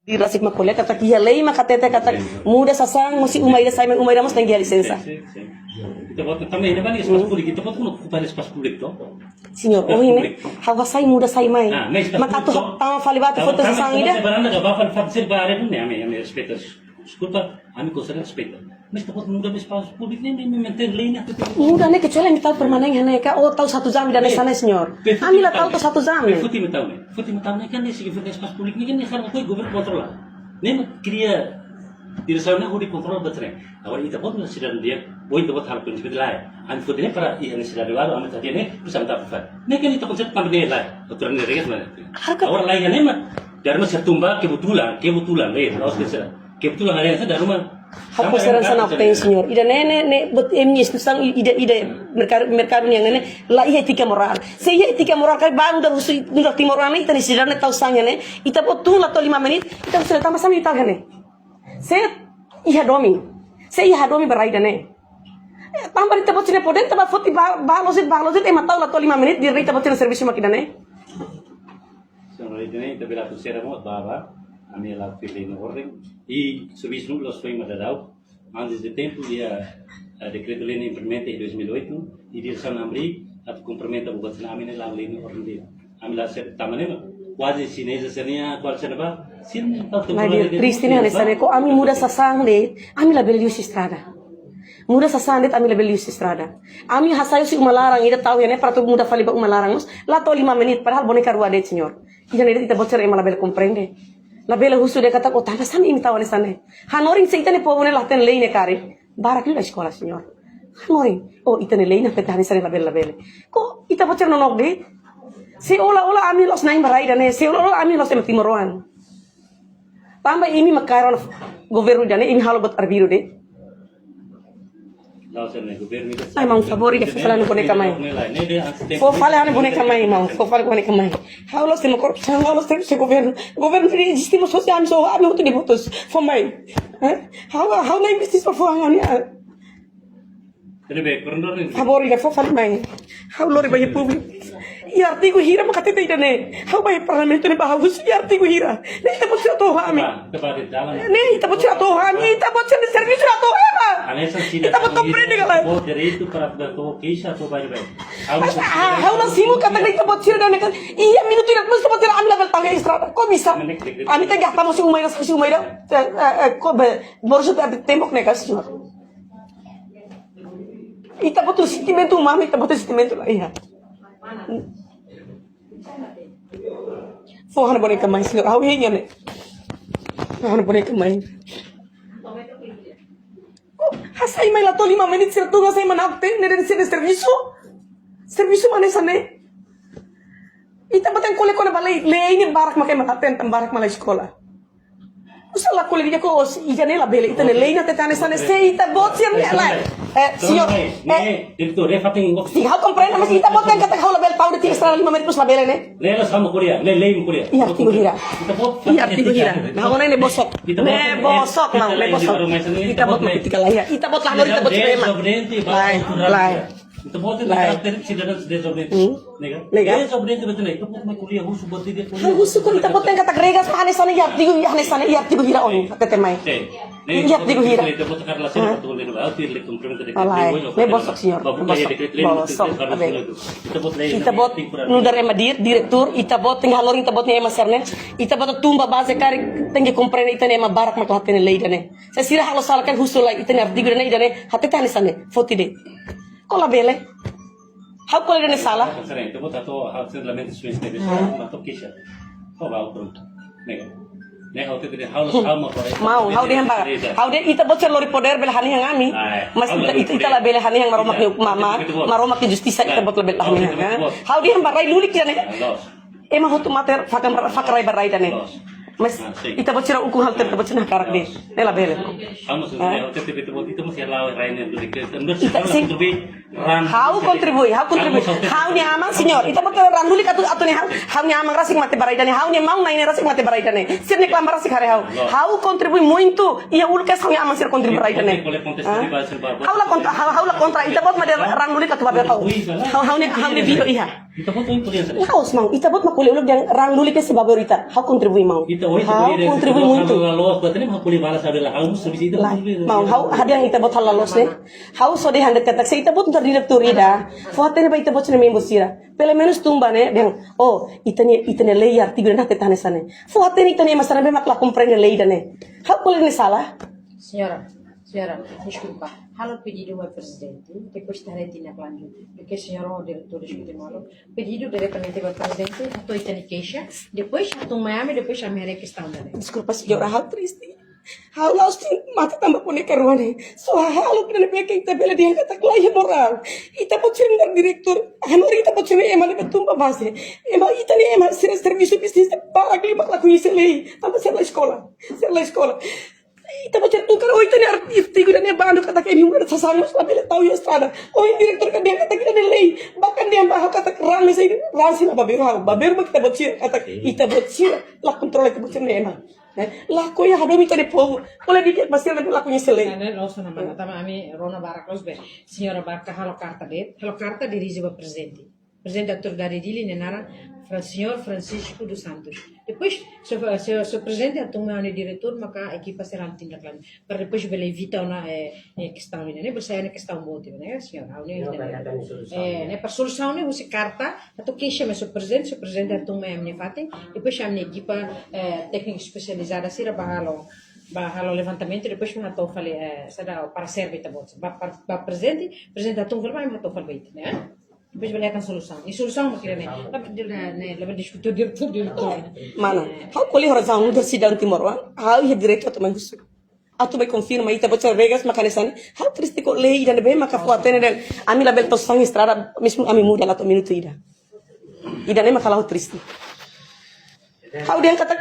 Dirasik makulya kata kia lei makatete kata muda sasang musi umaira sai umaira mos tengia licença. Kita buat também ainda vale espaço público. Kita buat ocupar espaço público, toh. Senhor, ohine hawa sai muda sai mai. Makato tama falibate foto sasang ida. Barang nggak bakal fazer bare pun ya, ame respeito. Desculpa, ame considera respeito. Mas kita buat muda espaço público nem manter lei na. Muda ne kecuali mi tahu permanen hane ka o tahu 1 jam dan sana senhor. Ami la tahu 1 jam. Futi mi tahu ne kan nesse que espaço público ninguém nem sabe o que o governo controla. Nem queria dirasanya udah kontrol betul. Awal itu pun sudah dia, itu buat hal prinsip lain. Anu ini para yang sudah lewat, anu tadi ini bersama taufan. Ini kan itu konsep pandai lain, aturan negara sebenarnya. Orang lain ini mah dari masa tumba kebetulan, harus bisa. Kebetulan hari ini dari rumah. Aku seran sana apa senhor? Ida ne buat emnis tusang ida merkado yang ne la iya etika moral. Saya etika moral kai bang udah usul udah timor ane ita ni sidar ne tahu sangnya ne. Ita buat tu la to 5 menit, ita sudah tambah sama ita gane. Saya domi berai dane. Tambah ita buat sini poden tambah foti balosit emang tahu la to 5 menit di ita buat sini servis makidane. Sono ita bela tu sera mo baba. Ami la pilih orang e serviço núcleo foi madadau antes de tempo dia decreto lei implementa em 2008 e direção Amri at complementa o governo Ami la lei no ordem Ami la ser tamane quase chinesa seria qual serba sin tanto triste ne sane ko ami muda sasang de ami la belius estrada muda sasang de ami la belius estrada ami hasayo si umalarang ida tahu ya ne para tu muda faliba umalarang la to 5 menit padahal boneka rua de senhor ida ne ita bocer ema la bel comprende la bela husu de kata kota sana ini tahu ne sana hanoring se itane povone la ten leine kare barak la sekolah senhor hanoring oh itane leine petani sana la bela ko ita bocer no nogde se ola ami los naing barai dane se ola ami los timoroan tambah ini makaron governo dane ini halo bot arbiro de ai mau favori ke fala no boneca mai fo fala no boneca mai mau fo fala boneca mai haulo se mo corrupção haulo se governo de existimos social so ami outro de votos fo mai how na investis por fo ani favori ke fo fala mai haulo re baye public e artigo hira makatete idane how baye parlamento ne bahus e artigo hira ne ita bot to ami ne ita bot to ami ita bot de serviço to ema ita bot comprende galera o direito para to queixa to baye how na simu kata ita bot sira dane kan iya minuto ira mas bot ami level tang estrada como bisa ami te gastamos si umaira ko borso de tempo ne kas ita bot sentimento humano ita bot sentimento lá iya Fohan boneca mais, senhor. How hinha ne? Fohan boneca mais. Hasai mai la to 5 menit sir tu ngasai manapte ne den sir serviço. Serviço mana sane? Ita batang kole balai le ini barak makai mataten tam barak malai sekolah. Usala kole dia ko ija ne la bele ita ne le ina tetane sane se ita bot sir ne la. Senhor, diretor, fatin ngok. Si how comprende mas ita bot kan kata how la bel pau de ti extra 5 menit plus la bele ne. Le sama Korea, le Korea. Iya, artigo hira. Iya, artigo hira. Nah, ona ne bosok. Ne bosok mau, ne bosok. Ita bot politika lah ya. Ita bot lah ita bot tema. Lai. Ita bot karakter cidadão desobediente. Nega. Desobediente betul ita bot kuliah husu bot dia. Husu ko ita bot kata gregas pa hanesane ya artigo hira on kata mai. Iya, artigo hira. Ita bot karla sila betul le autir le complemento de ne bosok senhor. Bosok. Ita bot nudar ema direktur ita bot tinggal loring ita bot ne ema serne. Ita bot tumba base kari tengi comprende ita ne ema barak mak hatene leidane. Saya sira halo salkan husu la ita ne artigo ne idane hatete hanesane foti de. Kola bele. How kola dene sala? Sering itu tato hal lamento suas teve matou queixa. Kau bawa pronto. Nega. Nega hote de hal mau how de hamba. How de ita bot lori poder bele hani yang ami. Mas ita la bele hani yang maromak ni mama, maromak ni justisa ita bot bele hani yang. How de hamba rai lulik ya ne. Emang hotu mater fakrai barai dane. Mas ita bot sira uku hal ter bot sina karak de. Nela bele. Vamos hote teve itu masih lawa rai ne do de How contribui? How ni amang senhor. Ita bot ran lulik atu ni how ni amang rasik mate barai dane. How ni mau na ini rasik mate barai dane. Sir ni klamar rasik hare how. How contribui muito. Ia ulkas how ni amang sir contribui barai dane. How la contra ita bot made ran lulik atu babe how. How ni video iha. Ita po yung kuliah sa. Haus mau, ita bot makuli ulog yang rang lulik si babor ita. How contribui mau? Ita oy How contribui muito. Lalos ba tani mga kuliah bala sa dela. Ang musto ita Lai, mau how hadiang ita bot halalos ne. How so de handet katak sa ita bot ntar direktur ida. Fuate ne ba ita bot ne membo sira. Pelo menos tumba ne deng. Oh, ita ne lei artigo na tetane sane. Fuate ne ita ne masana be makla comprende lei dane. How pole ne sala? Senhora, desculpa. Halo pedido ao presidente, depois estarei tindaklanja. Porque a senhora o diretor escutou pedido diretamente ao presidente, atau itani queixa, depois atau Miami, depois a minha questão dele. Desculpa senhora, how triste. How lost mata tambah pone karuane. So halo pene pe que ita bela dia kata klai moral. Ita pot ser direktur. Hanor ita pot ser ema le tumba base. Ema ita ne ema ser serviço business para que makla conhece lei. Tambah ser la escola. Ser la escola. Ita baca tukar oh itu ni artis tiga dan bando kata kayak ni udah sasangos lah bela tahu ya strada oh ini direktur kan dia kata kita ada lei bahkan dia bahas kata rang saya rang sih lah baberu kita bocir kata ita bocir lah kontrol kita bocir nema lah kau ya habis minta di povo boleh dikit pasti nanti lakunya selai Não só na mana, tama ami Rona Baracos be. Senhora Barca halo carta dirige ao presidente. Presidente Dr. Dari Dili nenara senhor Francisco dos Santos. Depois, se o presidente atuma o diretor, maka a equipa será tindak lanjut. Para depois bela evita uma questão ini, bersaya na questão boa, né, senhora? Né, para solução né, você carta, atau queixa mas o presidente atuma a minha fatem, depois a minha equipa técnica especializada será bahalo levantamento, depois me atou falei, será para servir tá bom. Para presidente atuma vai me atou falei, né? Depois balikan solução. E solução mo kira ne. Laban diskutir direktur. Mana? How kuli horazão no sidang Timor Wan? How ia direto atau menghusu? Atau baik confirma ita bocor Vegas makanesan. How triste kok lei dan be maka fuatene dan ami label tos sang estrada mesmo ami muda atau minuto ida. Ida ne maka lau triste. How dia kata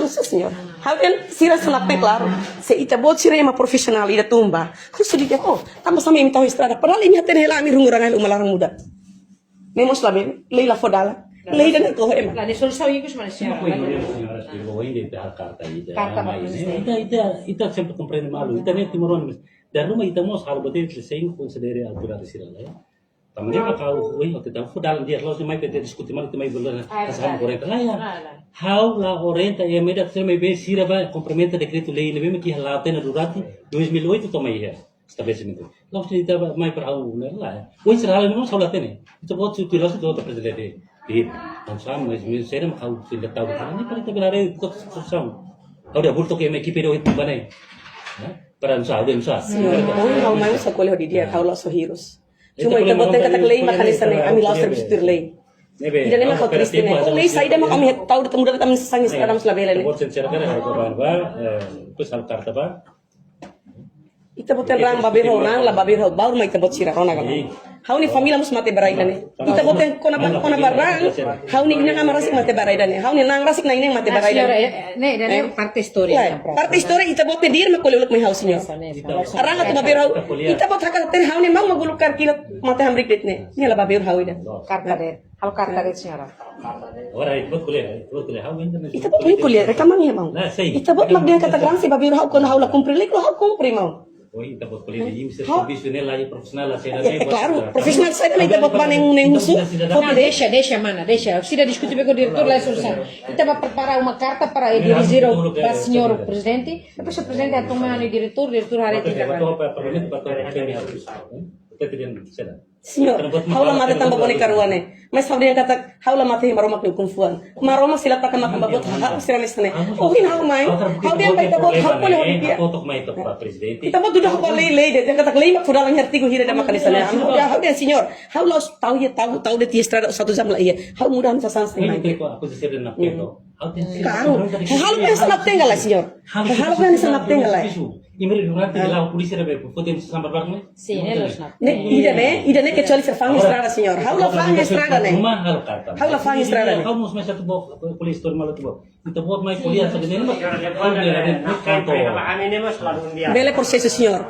sih senhor. How dia sira senapte claro. Se ita bocor ema profesional ida tumba. Khusus dia oh, tambah sama imi tahu estrada. Padahal ini hatene hela ami rungurang umalarang muda. Nemos lá bem, Leila Fodala, Leila nem corre mais. Lá de solução isso mas senhora. Ita sempre compreende mal. Ita nem timoron mas. Dari rumah ita mos hal betul selesai considere altura sirala ya. Tamanya makau oi kita Fodala dia los mai pete diskuti mal itu mai bulan kasam korek lah ya. How la orenta e meda ser mai bem siraba complementa decreto lei ne bem que halate na durante 2008 tomai ya. Estabelecimento. Nós tentava mais para o lá. O Israel não só lá tem. Itu buat cuti lah itu outro presidente. Não sabe, mas será que o ainda tahu ini para kita benar itu susah. Kau dah bulto ke equipe do itu banai. Para nusa, ada nusa. Kau mau sa koleh di dia kau langsung heroes. Cuma itu buat kata lei makanesan ami langsung service lei. Tidak nama kau triste ne. Kau lei saya dah kami tahu temu datang sangis kadang selabela ne. Buat sensor kan ada apa? Pusat kartu apa? Ita boten rang babir rang la babir baur mai ita bot sira rona gama. Hau ni família mus mate baraida ne. Ita boten kona barang. Hau ni ina kama rasik mate baraida ne. Hau ni nang rasik na ina mate baraida. Ne, dan parte história. Parte história ita boten dir me koluluk mai hau senhor. Rang atu babir hau. Ita bot hakka ten hau ni mau magulukar kila mate hamrik det ne. Ni la babir hau ida. Halo carta de senhora. Ora itu boleh hau ini. Ita bot mai kuliah rekaman ya mau. Ita bot mag dia kata grang si babir hau kon hau la cumprir lek lo hau cumprir mau. Oh, kita buat kuliah di IMSS profesional lah, profesional lah. Claro, profesional saya também kita buat baneng musuh. Deixa, mana, deixa. Precisa discutir com o diretor lá a solução. Então vai preparar uma carta para dirigir para o senhor presidente. Depois o presidente atoma o diretor harus tindak Senhor, haula mate tamba boni karuane. Mas hau dia kata haula mate maroma ke kumfuan. Maroma sila taka makamba bot hau sira nesne. Oh hin hau mai. Hau dia baita bot hau pole hodi dia. Untuk mai to Pak Presidente. Kita bot dudah ko lei dia kata lei mak fudal ngerti ko hira da makanisane. Hau dia senhor. Hau los tahu de tiestrada satu jam lah iya. Hau mudahan sa sans Ini aku sisir na pelo. Claro. Hau pensa na tenga lah senhor. Hau pensa na tenga lah. Imeri durante la polisi deve poter sambar barne. Sim, eles não. Ida ne kecuali serfang estrada senhor. Hau la fang estrada ne. Rumah hal karta. Hau la fang estrada ne. Kau mus masa tu bawa polisi tu malu tu bawa. Itu buat mai kuliah sebenarnya mas. Kau dia ada kantor. Bele processo senhor.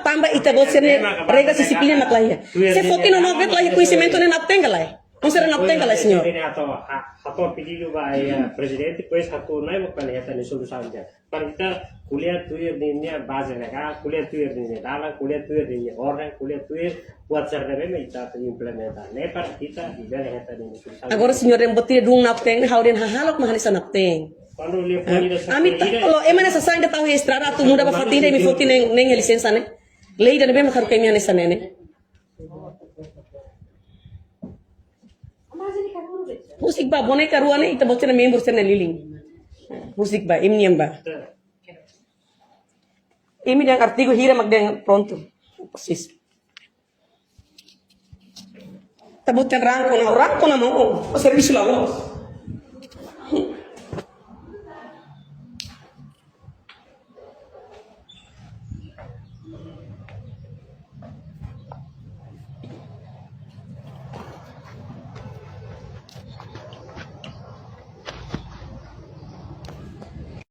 Tamba ita bot serne regras disciplina na playa. Se fotino no vet lá reconhecimento ne na tenga lá. Não será napteng kala senhor. Ini atau pedido vai presidente depois satu naik bukan lihat ini solusinya. Para kita kuliah tuh ini base mereka, kuliah tuh ini dalam, kuliah tuh ini orang, kuliah tuh buat cerita memang kita implementar. Nepar kita tidak lihat ini solusi. Agora senhor yang botir dung napteng, hauden hahalok mahalisa napteng. Quando lihat ini Ami kalau emang essa sangue tahu estrada tu muda ba fatira mi foti neng licença né. Lei da bem makar kemi nessa né. Musik ba boneca ruane ita botina membro sene liling. Musik ba imniam ba. Imi yang artigo hira magdeng pronto. Persis. Tabutin rangko na mo. O serviço lá.